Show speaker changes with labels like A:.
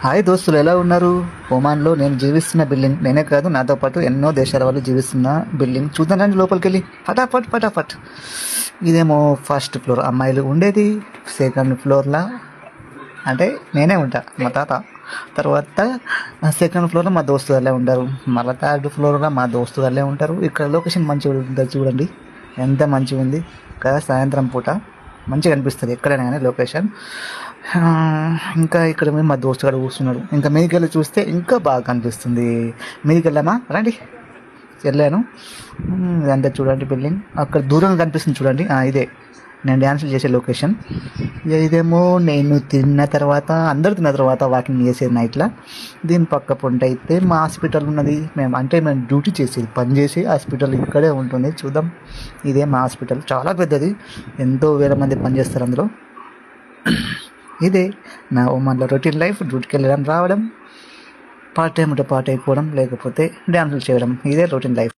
A: Hi దోస్తులు, ఎలా ఉన్నారు? ఒమాన్లో నేను జీవిస్తున్న బిల్డింగ్, నేనే కాదు నాతో పాటు ఎన్నో దేశాల వాళ్ళు జీవిస్తున్న బిల్డింగ్ చూద్దాం రండి లోపలికి వెళ్ళి. ఫటాఫట్ ఫటాఫట్. ఇదేమో ఫస్ట్ ఫ్లోర్, అమ్మాయిలు ఉండేది. సెకండ్ ఫ్లోర్లో అంటే నేనే ఉంటా, మా తాత. తర్వాత సెకండ్ ఫ్లోర్లో మా దోస్తు వాళ్ళే ఉంటారు. మళ్ళీ థర్డ్ ఫ్లోర్లో మా దోస్తు వాళ్ళే ఉంటారు. ఇక్కడ లొకేషన్ మంచిగా ఉంటుంది చూడండి, ఎంత మంచిగా ఉంది కదా. సాయంత్రం పూట మంచిగా అనిపిస్తుంది ఎక్కడైనా కానీ లొకేషన్. ఆ, ఇంకా ఇక్కడ మా దోస్తు గారు కూర్చున్నాడు. ఇంకా మీదికి వెళ్ళి చూస్తే ఇంకా బాగా కనిపిస్తుంది. మీదికి వెళ్ళామా రండి. వెళ్ళాను. ఇదంతా చూడండి బిల్డింగ్. అక్కడ దూరంగా కనిపిస్తుంది చూడండి, ఇదే నేను డ్యాన్సులు చేసే లొకేషన్. ఇదేమో నేను తిన్న తర్వాత, అందరు తిన్న తర్వాత వాకింగ్ చేసేది నైట్లో. దీని పక్క పొంట అయితే మా హాస్పిటల్ ఉన్నది. మేము డ్యూటీ చేసేది, పని చేసి హాస్పిటల్ ఇక్కడే ఉంటుంది. చూద్దాం. ఇదే మా హాస్పిటల్, చాలా పెద్దది. ఎంతో వేల మంది పనిచేస్తారు అందులో. ఇదే నా ఒమాన్లో రొటీన్ లైఫ్. డ్యూటీకి వెళ్ళడం, రావడం, పార్ట్ టైం ఉంటే పార్ట్ అయిపోవడం, లేకపోతే డ్యాన్సులు చేయడం. ఇదే రొటీన్ లైఫ్.